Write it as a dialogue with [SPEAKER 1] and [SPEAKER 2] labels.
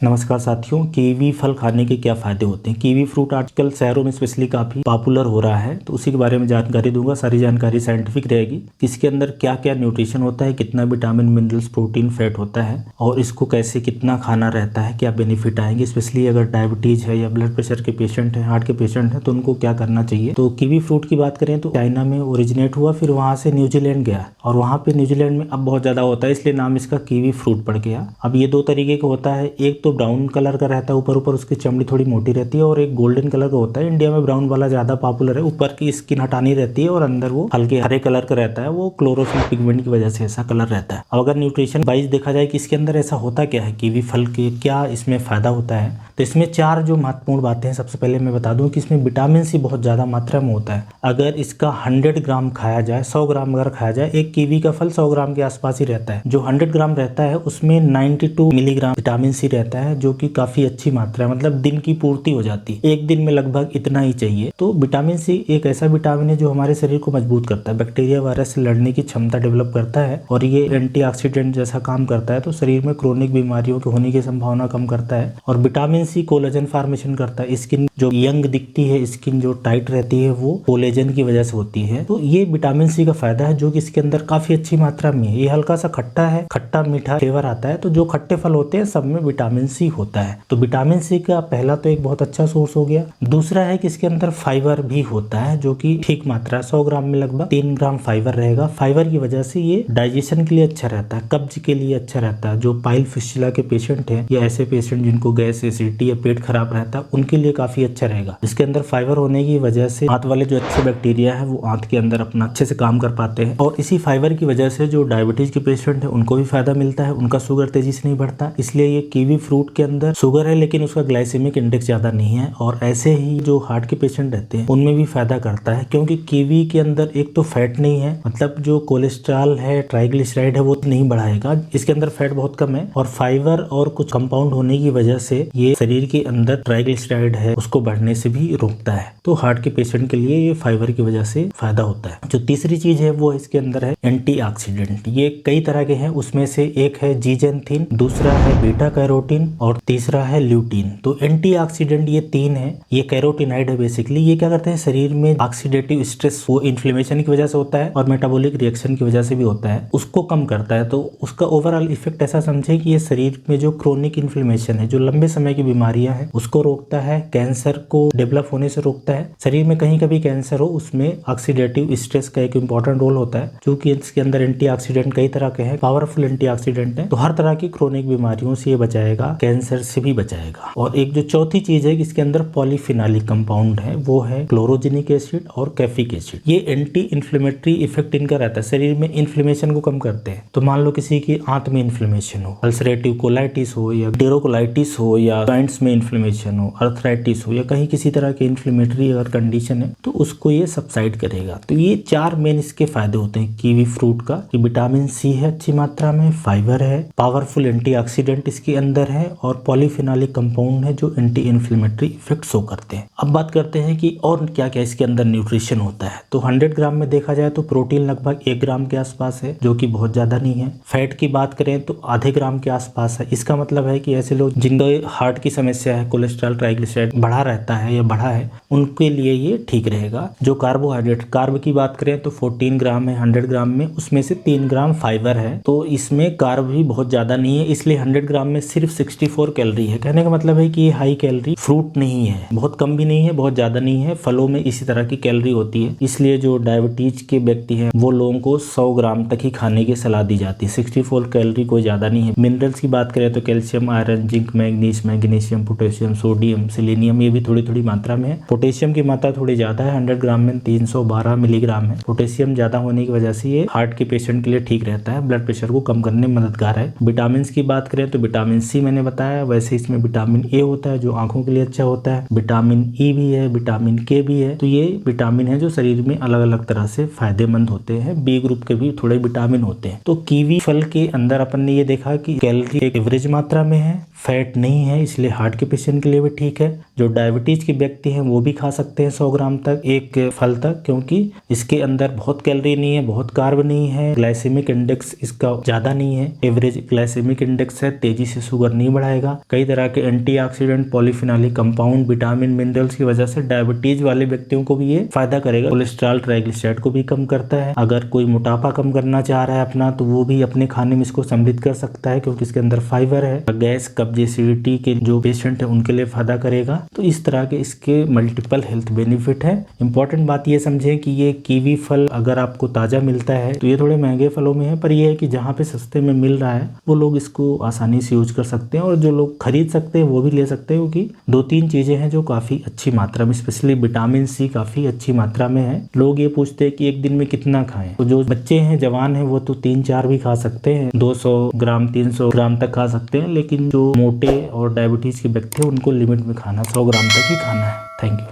[SPEAKER 1] नमस्कार साथियों, कीवी फल खाने के क्या फायदे होते हैं। कीवी फ्रूट आजकल शहरों में स्पेशली काफ़ी पॉपुलर हो रहा है, तो उसी के बारे में जानकारी दूंगा। सारी जानकारी साइंटिफिक रहेगी कि इसके अंदर क्या क्या न्यूट्रिशन होता है, कितना विटामिन, मिनरल्स, प्रोटीन, फैट होता है और इसको कैसे कितना खाना रहता है, क्या बेनिफिट आएंगे। स्पेशली अगर डायबिटीज़ है या ब्लड प्रेशर के पेशेंट हैं, हार्ट के पेशेंट हैं, तो उनको क्या करना चाहिए। तो कीवी फ्रूट की बात करें तो चाइना में ओरिजिनेट हुआ, फिर वहाँ से न्यूजीलैंड गया और वहाँ पे न्यूजीलैंड में अब बहुत ज़्यादा होता है, इसलिए नाम इसका कीवी फ्रूट पड़ गया। अब ये दो तरीके का होता है, एक तो ब्राउन कलर का रहता है, ऊपर ऊपर उसकी चमड़ी थोड़ी मोटी रहती है, और एक गोल्डन कलर का होता है। इंडिया में ब्राउन वाला ज़्यादा पॉपुलर है, ऊपर की स्किन हटानी रहती है और अंदर वो हल्के हरे कलर का रहता है। वो क्लोरोफिल पिगमेंट की वजह से ऐसा कलर रहता है। अब अगर न्यूट्रिशन वाइज देखा जाए कि इसके अंदर ऐसा होता क्या है, कीवी फल के क्या इसमें फ़ायदा होता है, तो इसमें 4 जो महत्वपूर्ण बातें हैं। सबसे पहले मैं बता दूं कि इसमें विटामिन सी बहुत ज़्यादा मात्रा में होता है। अगर इसका 100 ग्राम खाया जाए, 100 ग्राम अगर खाया जाए, एक कीवी का फल 100 ग्राम के आसपास ही रहता है। जो 100 ग्राम रहता है उसमें 92 मिलीग्राम विटामिन सी रहता है, जो कि काफ़ी अच्छी मात्रा है, मतलब दिन की पूर्ति हो जाती है। एक दिन में लगभग इतना ही चाहिए। तो विटामिन सी एक ऐसा विटामिन है जो हमारे शरीर को मजबूत करता है, बैक्टीरिया वायरस से लड़ने की क्षमता डेवलप करता है, और ये एंटीऑक्सीडेंट जैसा काम करता है। तो शरीर में क्रोनिक बीमारियों के होने की संभावना कम करता है। और विटामिन सी कोलेजन फॉर्मेशन करता है। स्किन जो यंग दिखती है, स्किन जो टाइट रहती है, वो कोलेजन की वजह से होती है। तो ये विटामिन सी का फायदा है, जो कि इसके अंदर काफी अच्छी मात्रा में है। ये हल्का सा खट्टा है, खट्टा मीठा फ्लेवर आता है। तो जो खट्टे फल होते हैं सब में विटामिन सी होता है। तो विटामिन सी का पहला तो एक बहुत अच्छा सोर्स हो गया। दूसरा है कि इसके अंदर फाइबर भी होता है, जो कि ठीक मात्रा 100 ग्राम में लगभग 3 ग्राम फाइबर रहेगा। फाइबर की वजह से ये डाइजेशन के लिए अच्छा रहता है, कब्ज के लिए अच्छा रहता है। जो पाइल फिस्टुला के पेशेंट हैं या ऐसे पेशेंट जिनको गैस, एसिडिटी या पेट खराब रहता है, उनके लिए काफी अच्छा रहेगा। इसके अंदर फाइबर होने की वजह से आंत वाले जो अच्छे बैक्टीरिया है वो आंत के अंदर अपना अच्छे से काम कर पाते हैं। और इसी फाइबर की वजह से जो डायबिटीज के पेशेंट है उनको भी फायदा मिलता है, उनका शुगर तेजी से नहीं बढ़ता। इसलिए ये कीवी फ्रूट के अंदर शुगर है, लेकिन उसका ग्लाइसेमिक इंडेक्स ज्यादा नहीं है। और ऐसे ही जो हार्ट के पेशेंट रहते हैं उनमें भी फायदा करता है, क्योंकि कीवी के अंदर एक तो फैट नहीं है, मतलब जो कोलेस्ट्रॉल है, ट्राइग्लिसराइड है, वो नहीं बढ़ाएगा। इसके अंदर फैट बहुत कम है, और फाइबर और कुछ कंपाउंड होने की वजह से ये शरीर के अंदर ट्राइग्लिसराइड है उसको बढ़ने से भी रोकता है। तो हार्ट के पेशेंट के लिए ये फाइबर की वजह से फायदा होता है। जो तीसरी चीज है वो इसके अंदर है एंटीऑक्सीडेंट। ये कई तरह के हैं, उसमें से एक है जीजेंथिन, दूसरा है बीटा कैरोटीन और तीसरा है ल्यूटीन। तो एंटीऑक्सीडेंट ये 3 है। ये कैरोटीनाइड है बेसिकली। ये क्या करते हैं, शरीर में ऑक्सीडेटिव स्ट्रेस, वो इन्फ्लेमेशन की वजह से होता है और मेटाबॉलिक रिएक्शन की वजह से भी होता है, उसको कम करता है। तो उसका ओवरऑल इफेक्ट ऐसा समझे कि ये शरीर में जो क्रोनिक इन्फ्लेमेशन है, जो लंबे समय की बीमारियां हैं, उसको रोकता है। कैंसर को डेवलप होने से रोकता है। शरीर में कहीं कभी कैंसर हो, उसमें ऑक्सीडेटिव स्ट्रेस का एक इंपॉर्टेंट रोल होता है, क्योंकि इसके अंदर एंटीऑक्सीडेंट कई तरह के हैं, पावरफुल एंटीऑक्सीडेंट हैं। तो हर तरह की क्रोनिक बीमारियों से ये बचाएगा, कैंसर से भी बचाएगा। और एक जो चौथी चीज है कि इसके अंदर पॉलीफिनॉलिक कंपाउंड है, वो है क्लोरोजेनिक एसिड और कैफिक एसिड। ये एंटी इन्फ्लेमेटरी इफेक्ट इनका रहता है, शरीर में इन्फ्लेमेशन को कम करते हैं। तो मान लो किसी की आंत में इन्फ्लेमेशन हो, अल्सरेटिव कोलाइटिस हो या टेरोकोलाइटिस हो, या जॉइंट्स में इन्फ्लेमेशन हो, अर्थराइटिस हो, या कहीं किसी तरह की इन्फ्लेमेटरी अगर कंडीशन है, तो उसको ये सबसाइड करेगा। तो ये 4 मेन इसके फायदे होते हैं कीवी फ्रूट का, कि विटामिन सी है अच्छी मात्रा में, फाइबर है, पावरफुल एंटीऑक्सीडेंट इसके अंदर है, और पॉलीफिनॉलिक कंपाउंड है जो एंटी इन्फ्लेमेटरी इफेक्ट शो करते हैं। अब बात करते हैं कि और क्या क्या इसके अंदर न्यूट्रिशन होता है। तो 100 ग्राम में देखा जाए तो प्रोटीन लगभग 1 ग्राम के आसपास है, जो कि बहुत ज्यादा नहीं है। फैट की बात करें तो आधे ग्राम के आसपास है। इसका मतलब है कि ऐसे लोग जिनको हार्ट की समस्या है, कोलेस्ट्रॉल, ट्राइग्लिसराइड बढ़ा रहता है या बढ़ा है, उनके लिए ये ठीक रहेगा। जो कार्बोहाइड्रेट, कार्ब की बात करें तो 14 ग्राम है 100 ग्राम में, उसमें से 3 ग्राम फाइबर है। तो इसमें कार्ब भी बहुत ज्यादा नहीं है, इसलिए 100 ग्राम में सिर्फ 64 कैलोरी है। कहने का मतलब है कि ये हाई कैलोरी फ्रूट नहीं है, बहुत कम भी नहीं है, बहुत ज्यादा नहीं है। फलों में इसी तरह की कैलोरी होती है, इसलिए जो डायबिटीज के व्यक्ति हैं वो लोगों को 100 ग्राम तक ही खाने की सलाह दी जाती है। 64 कैलोरी कोई ज्यादा नहीं है। मिनरल्स की बात करें तो calcium, iron, zinc, manganese, magnesium, potassium, sodium, selenium, ये भी थोड़ी थोड़ी मात्रा में है। पोटेशियम की मात्रा थोड़ी ज्यादा है, 100 ग्राम में 312 मिलीग्राम है। पोटेशियम ज्यादा होने की वजह से ये हार्ट के पेशेंट के लिए ठीक रहता है, ब्लड प्रेशर को कम करने में मददगार है। विटामिन की बात करें तो विटामिन सी मैंने बताया, वैसे इसमें विटामिन ए होता है जो आंखों के लिए अच्छा होता है, विटामिन ई भी है, विटामिन के भी है। तो ये विटामिन है जो शरीर में अलग अलग तरह से फायदेमंद होते हैं। बी ग्रुप के भी थोड़े विटामिन होते हैं। तो कीवी फल के अंदर अपन ने ये देखा कि कैलोरी एक एवरेज मात्रा में है, फैट नहीं है, इसलिए हार्ट के पेशेंट के लिए भी ठीक है। जो डायबिटीज के व्यक्ति हैं वो भी खा सकते हैं 100 ग्राम तक एक फल तक, क्योंकि इसके अंदर बहुत कैलोरी नहीं है, बहुत कार्ब नहीं है, ग्लाइसेमिक इंडेक्स इसका ज्यादा नहीं है, एवरेज ग्लाइसेमिक इंडेक्स है, तेजी से शुगर नहीं बढ़ाएगा। कई तरह के antioxidant, polyphenolic compound, vitamin, minerals की वजह से डायबिटीज वाले व्यक्तियों को भी ये फायदा करेगा। कोलेस्ट्रॉल, ट्राइग्लिसराइड को भी कम करता है। अगर कोई मोटापा कम करना चाह रहा है अपना, तो वो भी अपने खाने में इसको सम्मिलित कर सकता है, क्योंकि इसके अंदर फाइबर है। गैस, कब्ज, एसिडिटी के जो पेशेंट है उनके लिए फायदा करेगा। तो इस तरह के इसके मल्टीपल हेल्थ बेनिफिट है। इंपॉर्टेंट बात ये समझें कि ये कीवी फल अगर आपको ताजा मिलता है तो ये थोड़े महंगे फलों में है, पर ये है कि जहाँ पे सस्ते में मिल रहा है वो लोग इसको आसानी से यूज कर सकते हैं, और जो लोग खरीद सकते हैं वो भी ले सकते हैं, क्योंकि 2-3 चीजें हैं जो काफी अच्छी मात्रा में, स्पेशली विटामिन सी काफी अच्छी मात्रा में है। लोग ये पूछते हैं कि एक दिन में कितना खाएं, तो जो बच्चे हैं, जवान हैं, वो तो 3-4 भी खा सकते हैं, 200 ग्राम 300 ग्राम तक खा सकते हैं, लेकिन जो मोटे और डायबिटीज के व्यक्ति हैं उनको लिमिट में खाना, 100 ग्राम तक ही खाना है। Thank you.